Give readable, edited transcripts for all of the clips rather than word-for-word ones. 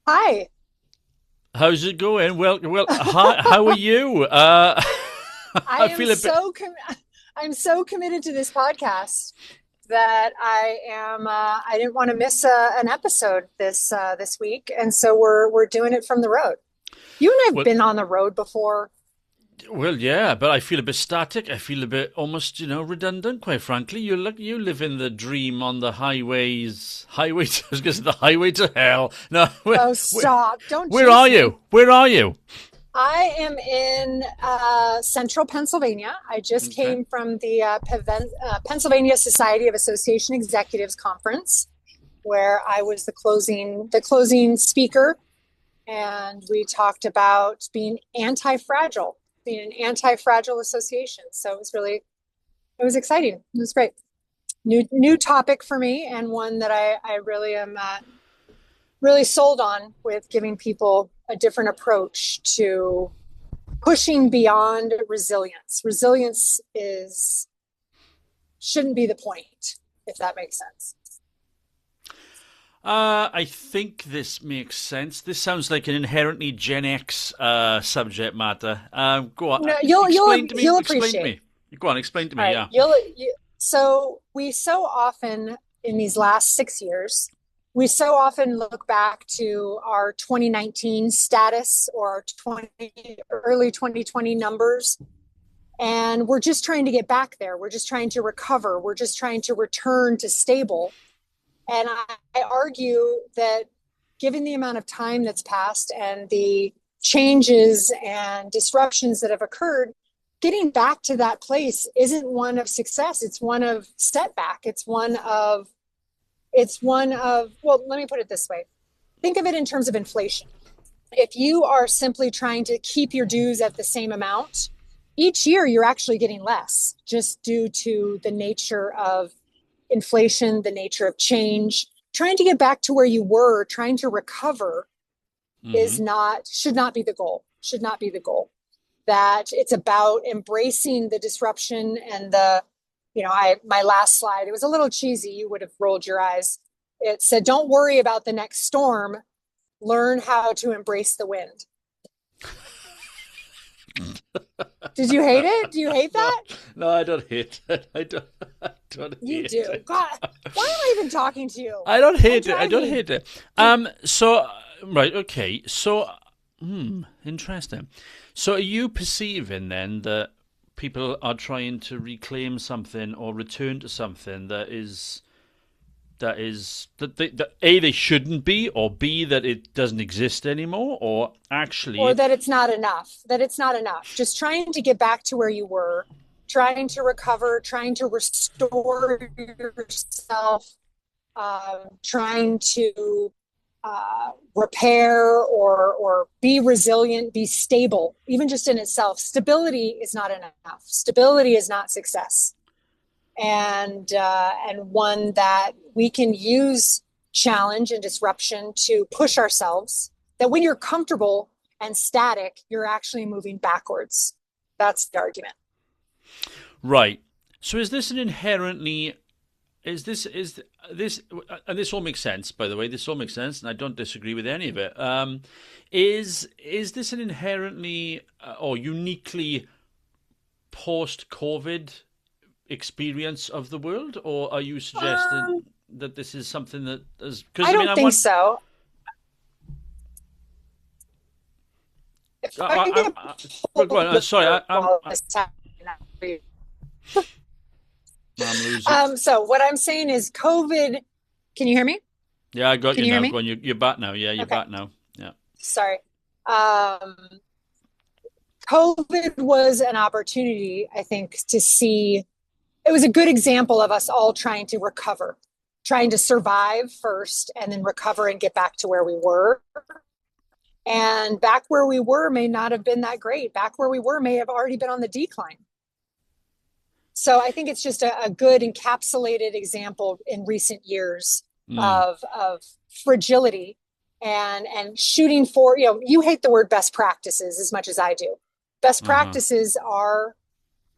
Hi, How's it going? Well, hi, how are you? I I am feel a bit. I'm so committed to this podcast that I didn't want to miss an episode this week, and so we're doing it from the road. You and I've Well, been on the road before. yeah, but I feel a bit static. I feel a bit almost, redundant. Quite frankly, you live in the dream on the highways. Highways. I was going to say the highway to hell. No, Oh, stop! Don't where are jinx me. you? Where are you? I am in central Pennsylvania. I just Okay. came from the Pennsylvania Society of Association Executives Conference, where I was the closing speaker, and we talked about being an anti-fragile association. So it was exciting. It was great. New topic for me, and one that I really am really sold on, with giving people a different approach to pushing beyond resilience. Resilience is shouldn't be the point, if that makes sense. I think this makes sense. This sounds like an inherently Gen X subject matter. Go on, No, you'll explain to me. you'll Explain to appreciate. me. Go on, explain to All me. right, Yeah. so we so often in these last 6 years, we so often look back to our 2019 status or our early 2020 numbers, and we're just trying to get back there. We're just trying to recover. We're just trying to return to stable. And I argue that given the amount of time that's passed and the changes and disruptions that have occurred, getting back to that place isn't one of success. It's one of setback. Well, let me put it this way. Think of it in terms of inflation. If you are simply trying to keep your dues at the same amount, each year you're actually getting less, just due to the nature of inflation, the nature of change. Trying to get back to where you were, trying to recover, Hmm. should not be the goal. Should not be the goal. That it's about embracing the disruption and I my last slide, it was a little cheesy. You would have rolled your eyes. It said, "Don't worry about the next storm. Learn how to embrace the wind." Did you hate it? Do you hate No, that? no, I don't hate it. I don't You hate do. it. God, why am I even talking to you? I don't Don't hate it. I drive don't me. hate it. So right, okay. So, interesting. So, are you perceiving then that people are trying to reclaim something or return to something that A, they shouldn't be, or B, that it doesn't exist anymore, or Or actually, that it's not enough, that it's not enough. Just trying to get back to where you were, trying to recover, trying to restore yourself, trying to repair or be resilient, be stable, even just in itself. Stability is not enough. Stability is not success. And one that we can use challenge and disruption to push ourselves. That when you're comfortable and static, you're actually moving backwards. That's the argument. right. So, is this an inherently is this and this all makes sense, by the way, this all makes sense, and I don't disagree with any of it. Is this an inherently or uniquely post COVID experience of the world, or are you suggesting Um, that this is something that is, I because I mean don't I think want so. If I can get well, go pulled on, sorry, over while this is happening. I'm losing. So what I'm saying is COVID. Can you hear me? Yeah, I got Can you you hear now. me? Go on, you're back now. Yeah, you're Okay. back now. Yeah. Sorry. Um, COVID was an opportunity, I think, to see. It was a good example of us all trying to recover, trying to survive first and then recover and get back to where we were. And back where we were may not have been that great. Back where we were may have already been on the decline. So I think it's just a good encapsulated example in recent years Mm. of fragility and shooting for, you hate the word best practices as much as I do. Best Uh-huh. practices are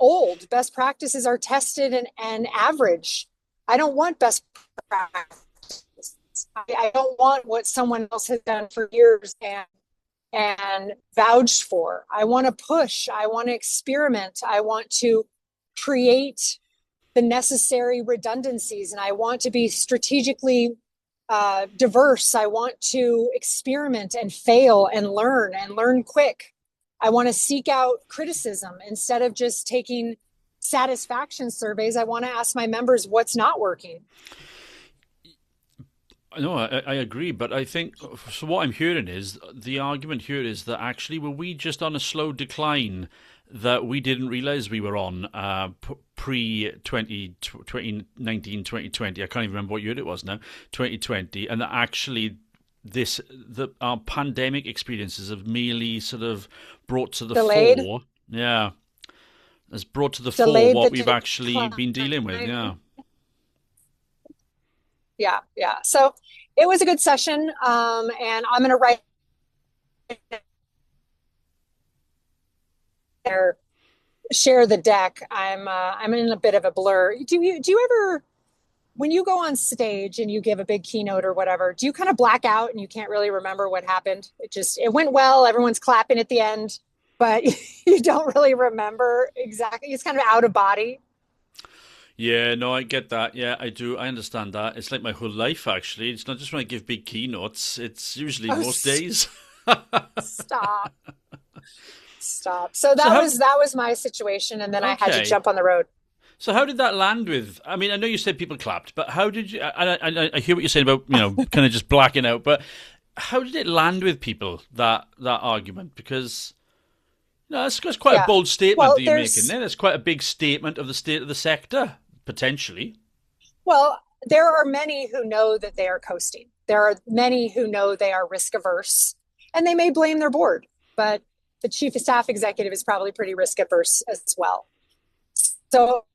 old. Best practices are tested and average. I don't want best practices. I don't want what someone else has done for years and vouched for. I want to push. I want to experiment. I want to create the necessary redundancies, and I want to be strategically diverse. I want to experiment and fail and learn quick. I want to seek out criticism instead of just taking satisfaction surveys. I want to ask my members what's not working. No, I agree, but I think so. What I'm hearing is the argument here is that actually were we just on a slow decline that we didn't realize we were on pre 2019 2020. I can't even remember what year it was now, 2020, and that actually our pandemic experiences have merely sort of brought to the Delayed. fore. Yeah, has brought to the fore Delayed what the we've actually been dealing with. decline. Yeah. Yeah. So it was a good session, and I'm going to write there, share the deck. I'm in a bit of a blur. Do you ever, when you go on stage and you give a big keynote or whatever, do you kind of black out and you can't really remember what happened? It went well, everyone's clapping at the end, but you don't really remember exactly. It's kind of out of body. Yeah, no, I get that. Yeah, I do. I understand that. It's like my whole life, actually. It's not just when I give big keynotes. It's usually Oh, most days. stop. Stop. So So that was my situation, and then I had to okay. jump on the road. So how did that land with? I mean, I know you said people clapped, but how did you? I hear what you're saying about kind of just blacking out, but how did it land with people that argument? Because that's quite a Yeah. bold statement Well, that you're making there's there. That's quite a big statement of the state of the sector potentially. Well, there are many who know that they are coasting. There are many who know they are risk averse, and they may blame their board, but the chief of staff executive is probably pretty risk averse as well. So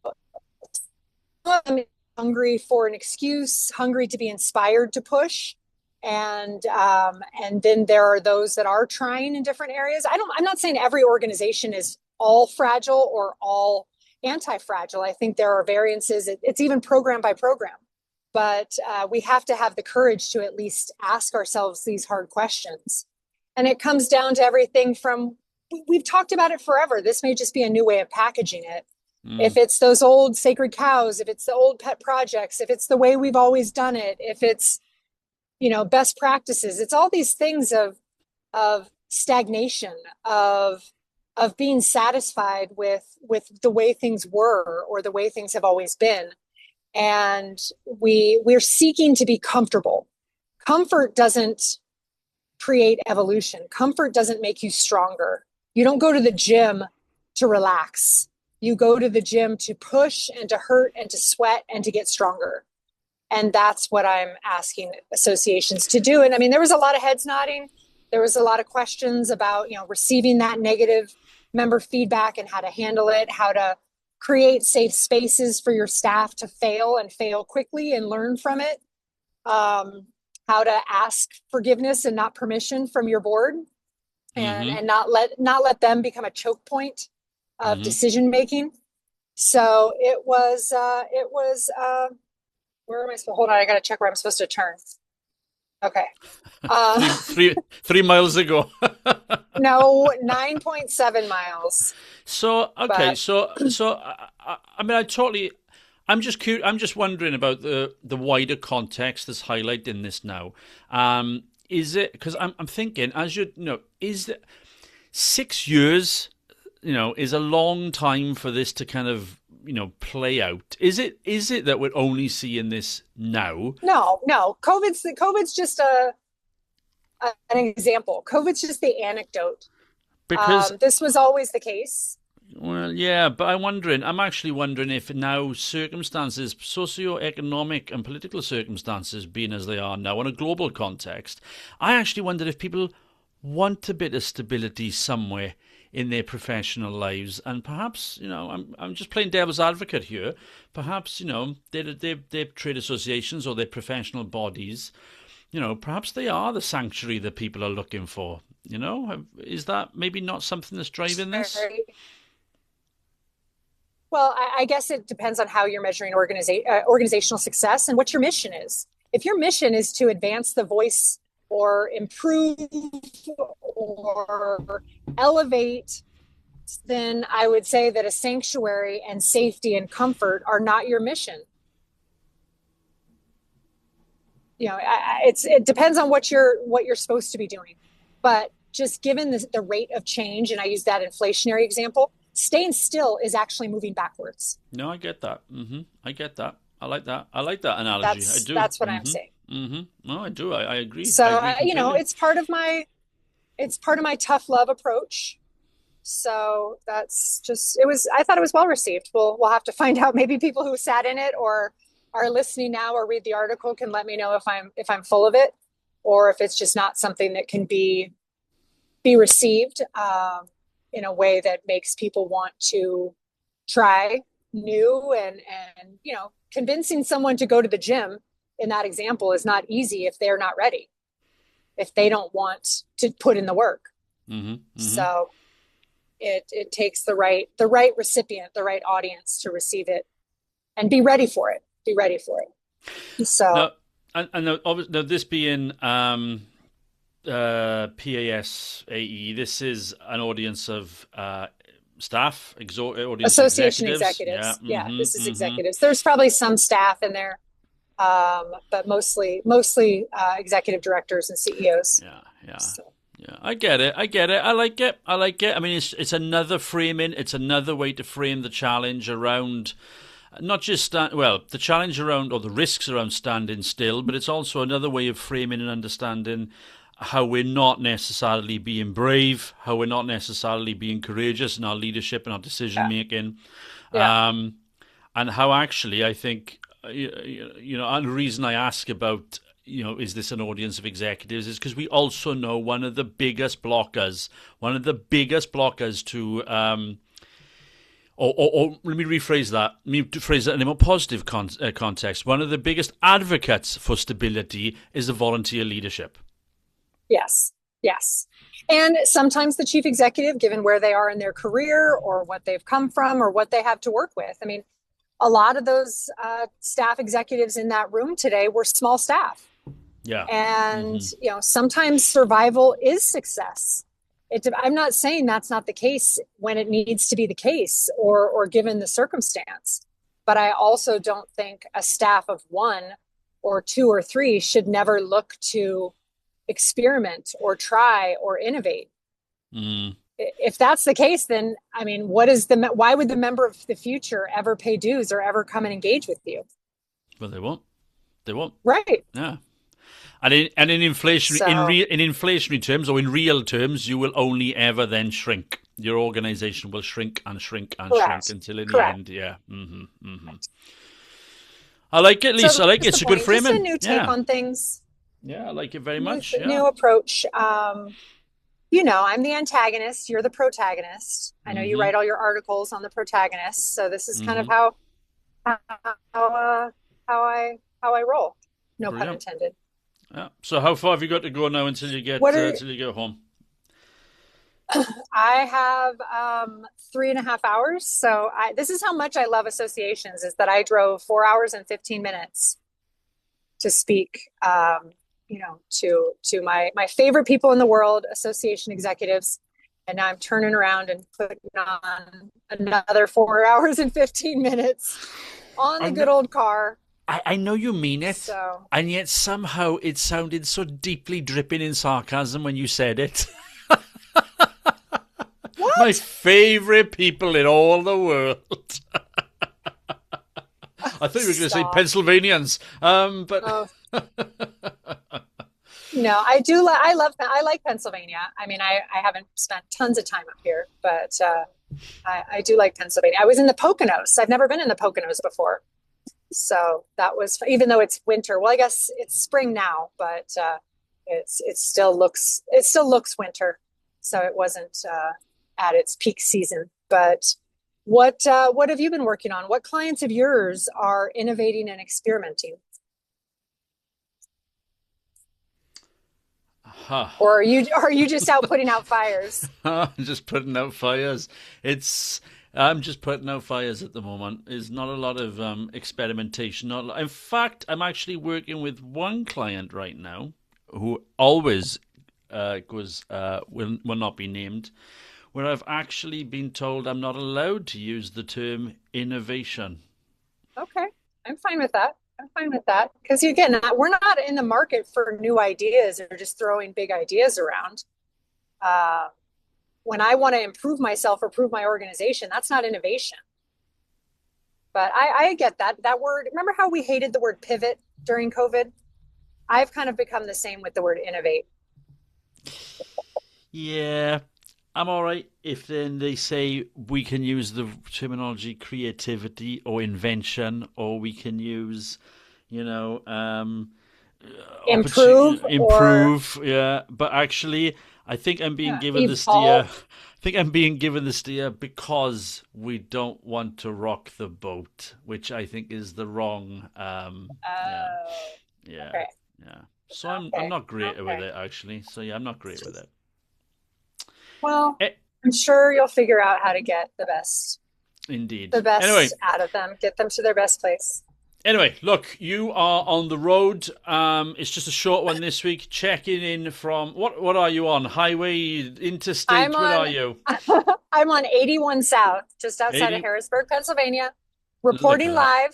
I'm hungry for an excuse, hungry to be inspired to push. And then there are those that are trying in different areas. I'm not saying every organization is all fragile or all anti-fragile. I think there are variances. It's even program by program, but we have to have the courage to at least ask ourselves these hard questions. And it comes down to everything from, we've talked about it forever. This may just be a new way of packaging it. If Mm. it's those old sacred cows, if it's the old pet projects, if it's the way we've always done it, if it's, best practices, it's all these things of stagnation, of being satisfied with the way things were or the way things have always been. And we're seeking to be comfortable. Comfort doesn't create evolution. Comfort doesn't make you stronger. You don't go to the gym to relax. You go to the gym to push and to hurt and to sweat and to get stronger. And that's what I'm asking associations to do. And I mean, there was a lot of heads nodding. There was a lot of questions about, receiving that negative member feedback and how to handle it, how to create safe spaces for your staff to fail and fail quickly and learn from it. How to ask forgiveness and not permission from your board, and Mm-hmm. and not let them become a choke point of Mm-hmm. decision making. So it was where am I supposed, hold on, I gotta check where I'm supposed to turn. Okay. three, uh three, 3 miles ago. no, 9.7 miles. So okay, But I mean, I'm just curious. I'm just wondering about the wider context that's highlighted in this now. Is it because I'm thinking as is it 6 years? Is a long time for this to kind of play out. Is it that we're only seeing this now? no, COVID's just an example. COVID's just the anecdote. Because This was always the case. well, yeah, but I'm actually wondering if now circumstances, socio-economic and political circumstances being as they are now in a global context, I actually wonder if people want a bit of stability somewhere in their professional lives. And perhaps, I'm just playing devil's advocate here. Perhaps, their trade associations or their professional bodies, perhaps they are the sanctuary that people are looking for. Is that maybe not something that's driving this? Well, I guess it depends on how you're measuring organizational success and what your mission is. if your mission is to advance the voice or improve or elevate, then I would say that a sanctuary and safety and comfort are not your mission. It depends on what you're supposed to be doing, but just given the rate of change, and I use that inflationary example, staying still is actually moving backwards. No, I get that. I get that. I like that. I like that analogy. I do. That's what I'm saying. No, I do. I agree. So I agree completely. it's part of my tough love approach. So I thought it was well received. We'll have to find out. Maybe people who sat in it or are listening now or read the article can let me know if I'm full of it, or if it's just not something that can be received in a way that makes people want to try new. And convincing someone to go to the gym in that example is not easy if they're not ready, if they don't want to put in the work. So it takes the right recipient, the right audience to receive it and be ready for it. So now this being PASAE, this is an audience of staff, audience association executives. This is executives. There's probably some staff in there, but mostly executive directors and CEOs. Yeah, I get it. I like it. I mean, it's another framing. It's another way to frame the challenge around not just the challenge around or the risks around standing still, but it's also another way of framing and understanding how we're not necessarily being brave, how we're not necessarily being courageous in our leadership and our decision making, and how actually I think and the reason I ask about is this an audience of executives is because we also know one of the biggest blockers to or let me rephrase that. Let me phrase that in a more positive context. One of the biggest advocates for stability is the volunteer leadership. Yes. And sometimes the chief executive, given where they are in their career or what they've come from or what they have to work with. I mean, a lot of those staff executives in that room today were small staff. Yeah. And, sometimes survival is success. I'm not saying that's not the case when it needs to be the case or given the circumstance. But I also don't think a staff of 1 or 2 or 3 should never look to experiment or try or innovate. If that's the case, then I mean, why would the member of the future ever pay dues or ever come and engage with you? Well, they won't. Right. Yeah. And in inflationary terms or in real terms, you will only ever then shrink. Your organization will shrink and shrink and shrink until in the end, I like it, Lisa. I like it. It's a good framing. It's a new take on things. Yeah, I like it very much. New approach. I'm the antagonist. You're the protagonist. I know you write all your articles on the protagonist. So this is kind of how I roll. No pun intended. Yeah. So how far have you got to go now until you get home? I have 3.5 hours. So this is how much I love associations, is that I drove 4 hours and 15 minutes to speak, to my favorite people in the world, association executives. And now I'm turning around and putting on another 4 hours and 15 minutes on the good old car. I know you mean it, and yet somehow it sounded so deeply dripping in sarcasm when you said it. What? My favourite people in all the world. I thought you were going to say Pennsylvanians, but no, I do. I like Pennsylvania. I mean, I haven't spent tons of time up here, but I do like Pennsylvania. I was in the Poconos. I've never been in the Poconos before. So that was, even though it's winter, well, I guess it's spring now, but it still looks winter. So it wasn't at its peak season. But what have you been working on? What clients of yours are innovating and experimenting? Or are you just out putting out fires? Just putting out fires. It's I'm just putting out fires at the moment. There's not a lot of experimentation. In fact, I'm actually working with one client right now who always will not be named, where I've actually been told I'm not allowed to use the term innovation. Okay, I'm fine with that. I'm fine with that because again, we're not in the market for new ideas or just throwing big ideas around. When I want to improve myself or improve my organization, that's not innovation. But I get that word. Remember how we hated the word pivot during COVID? I've kind of become the same with the word innovate. Yeah, I'm all right if then they say we can use the terminology creativity or invention, or we can use, you know, Improve or improve. Yeah, but actually, I think I'm being given the steer. evolve. I think I'm being given the steer because we don't want to rock the boat, which I think is the wrong. Yeah, Oh, yeah, okay. yeah. So I'm Okay. not great with Okay. it actually. So yeah, I'm not great with it. Well, Eh, I'm sure you'll figure out how to get Indeed. the Anyway, best out of them, get them to their best place. look, you are on the road. It's just a short one this week. Checking in from what are you on? Highway, I'm interstate? Where on are you? I'm on 81 South, just outside of 80. Harrisburg, Pennsylvania, Look at reporting that.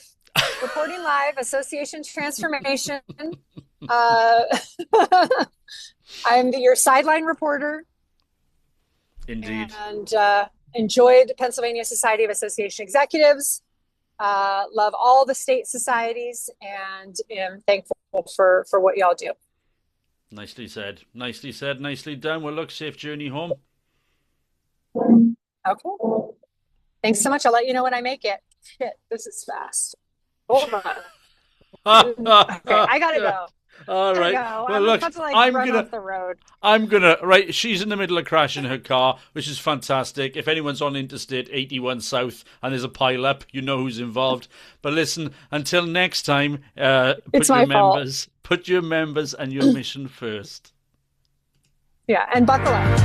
live, Association Transformation. Uh, I'm your sideline reporter Indeed. and enjoyed Pennsylvania Society of Association Executives. Love all the state societies and am thankful for what y'all do. Nicely said. Nicely said. Nicely done. Well, look, safe journey home. Okay. Thanks so much. I'll let you know when I make it. Shit, this is fast. Hold on. Okay, I gotta go. All Gotta right. go. Well, I'm look, about to like I'm run gonna off the road. right. She's in the middle of crashing her car, which is fantastic. If anyone's on Interstate 81 South and there's a pile up, you know who's involved. But listen, until next time, It's my fault. put your members and your mission first. Yeah, and buckle up.